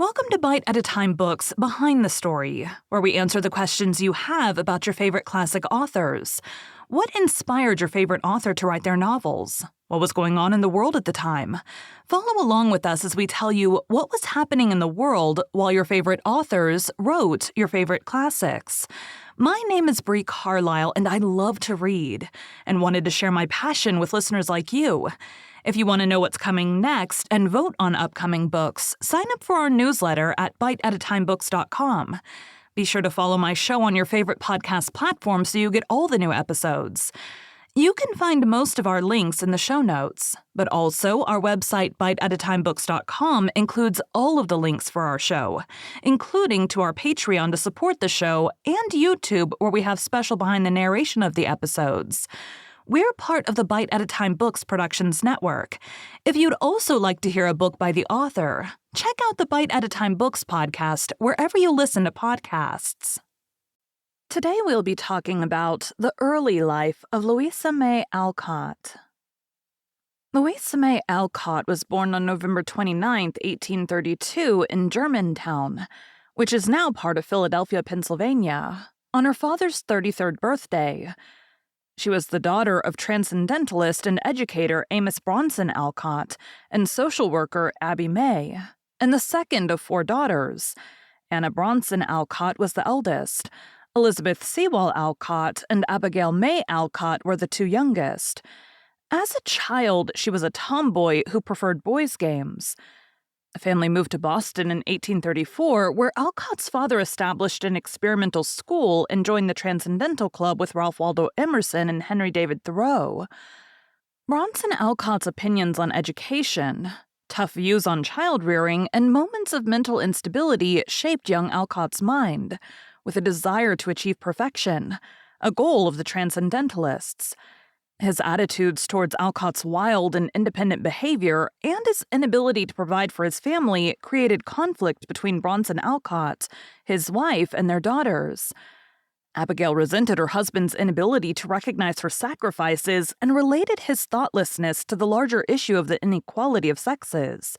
Welcome to Bite at a Time Books Behind the Story, where we answer the questions you have about your favorite classic authors. What inspired your favorite author to write their novels? What was going on in the world at the time? Follow along with us as we tell you what was happening in the world while your favorite authors wrote your favorite classics. My name is Bree Carlile, and I love to read, and wanted to share my passion with listeners like you. If you want to know what's coming next and vote on upcoming books, sign up for our newsletter at biteatatimebooks.com. Be sure to follow my show on your favorite podcast platform so you get all the new episodes. You can find most of our links in the show notes, but also our website biteatatimebooks.com includes all of the links for our show, including to our Patreon to support the show and YouTube where we have special behind the narration of the episodes. We're part of the Bite at a Time Books Productions Network. If you'd also like to hear a book by the author, check out the Bite at a Time Books podcast wherever you listen to podcasts. Today we'll be talking about the early life of Louisa May Alcott. Louisa May Alcott was born on November 29, 1832 in Germantown, which is now part of Philadelphia, Pennsylvania, on her father's 33rd birthday. She was the daughter of transcendentalist and educator Amos Bronson Alcott and social worker Abby May, and the second of four daughters. Anna Bronson Alcott was the eldest. Elizabeth Sewall Alcott and Abigail May Alcott were the two youngest. As a child, she was a tomboy who preferred boys' games. The family moved to Boston in 1834, where Alcott's father established an experimental school and joined the Transcendental Club with Ralph Waldo Emerson and Henry David Thoreau. Bronson Alcott's opinions on education, tough views on child-rearing, and moments of mental instability shaped young Alcott's mind, with a desire to achieve perfection, a goal of the Transcendentalists. His attitudes towards Alcott's wild and independent behavior and his inability to provide for his family created conflict between Bronson Alcott, his wife, and their daughters. Abigail resented her husband's inability to recognize her sacrifices and related his thoughtlessness to the larger issue of the inequality of sexes.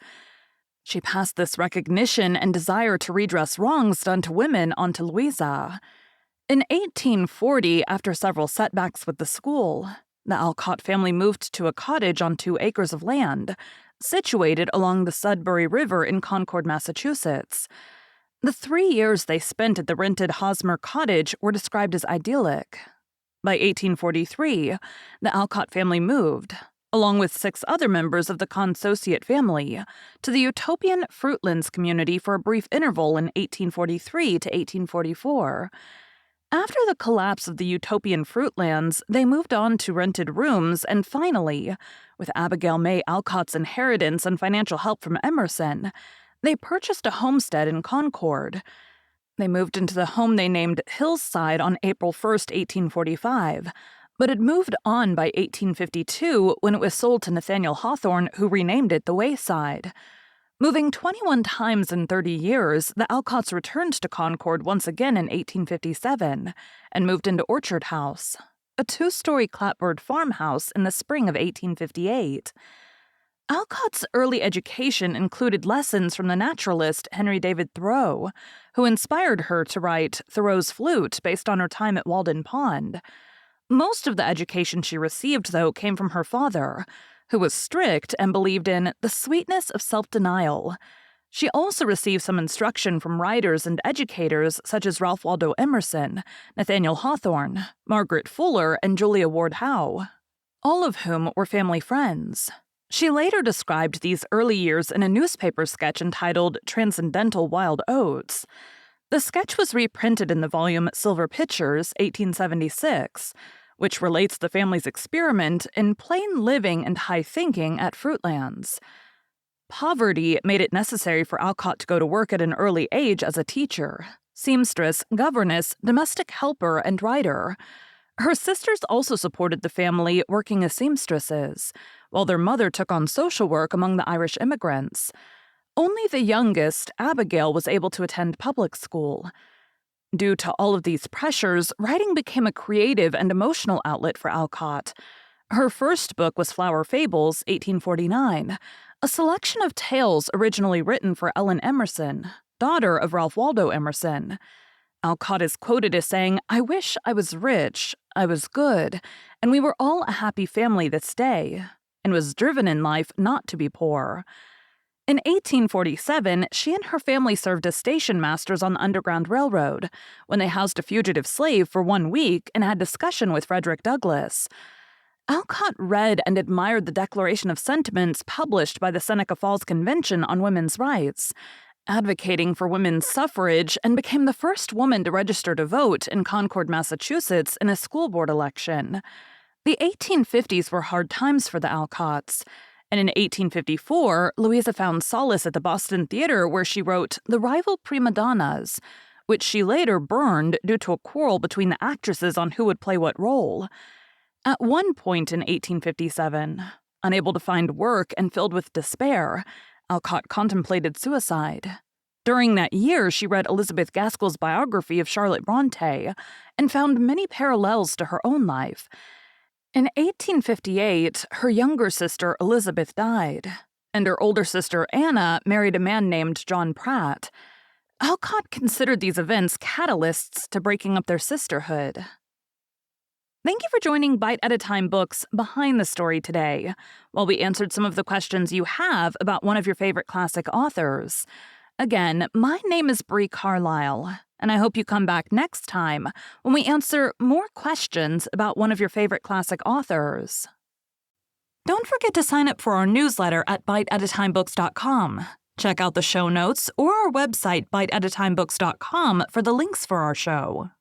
She passed this recognition and desire to redress wrongs done to women onto Louisa. In 1840, after several setbacks with the school, the Alcott family moved to a cottage on 2 acres of land, situated along the Sudbury River in Concord, Massachusetts. The 3 years they spent at the rented Hosmer cottage were described as idyllic. By 1843, the Alcott family moved, along with 6 other members of the Consociate family, to the utopian Fruitlands community for a brief interval in 1843 to 1844. After the collapse of the utopian Fruitlands, they moved on to rented rooms and finally, with Abigail May Alcott's inheritance and financial help from Emerson, they purchased a homestead in Concord. They moved into the home they named Hillside on April 1, 1845, but had moved on by 1852 when it was sold to Nathaniel Hawthorne, who renamed it the Wayside. Moving 21 times in 30 years, the Alcotts returned to Concord once again in 1857 and moved into Orchard House, a 2-story clapboard farmhouse, in the spring of 1858. Alcott's early education included lessons from the naturalist Henry David Thoreau, who inspired her to write Thoreau's Flute based on her time at Walden Pond. Most of the education she received, though, came from her father, who was strict and believed in the sweetness of self-denial. She also received some instruction from writers and educators such as Ralph Waldo Emerson, Nathaniel Hawthorne, Margaret Fuller, and Julia Ward Howe, all of whom were family friends. She later described these early years in a newspaper sketch entitled Transcendental Wild Oats. The sketch was reprinted in the volume Silver Pictures, 1876, which relates the family's experiment in plain living and high thinking at Fruitlands. Poverty made it necessary for Alcott to go to work at an early age as a teacher, seamstress, governess, domestic helper, and writer. Her sisters also supported the family working as seamstresses, while their mother took on social work among the Irish immigrants. Only the youngest, Abigail, was able to attend public school. Due to all of these pressures, writing became a creative and emotional outlet for Alcott. Her first book was Flower Fables, 1849, a selection of tales originally written for Ellen Emerson, daughter of Ralph Waldo Emerson. Alcott is quoted as saying, "I wish I was rich, I was good, and we were all a happy family this day, and was driven in life not to be poor." In 1847, she and her family served as station masters on the Underground Railroad, when they housed a fugitive slave for 1 week and had discussion with Frederick Douglass. Alcott read and admired the Declaration of Sentiments published by the Seneca Falls Convention on Women's Rights, advocating for women's suffrage, and became the first woman to register to vote in Concord, Massachusetts in a school board election. The 1850s were hard times for the Alcotts, and in 1854, Louisa found solace at the Boston Theater where she wrote The Rival Prima Donnas, which she later burned due to a quarrel between the actresses on who would play what role. At one point in 1857, unable to find work and filled with despair, Alcott contemplated suicide. During that year, she read Elizabeth Gaskell's biography of Charlotte Bronte and found many parallels to her own life. In 1858, her younger sister Elizabeth died, and her older sister Anna married a man named John Pratt. Alcott considered these events catalysts to breaking up their sisterhood. Thank you for joining Bite at a Time Books Behind the Story today, while we answered some of the questions you have about one of your favorite classic authors. Again, my name is Bree Carlile, and I hope you come back next time when we answer more questions about one of your favorite classic authors. Don't forget to sign up for our newsletter at biteatatimebooks.com. Check out the show notes or our website biteatatimebooks.com for the links for our show.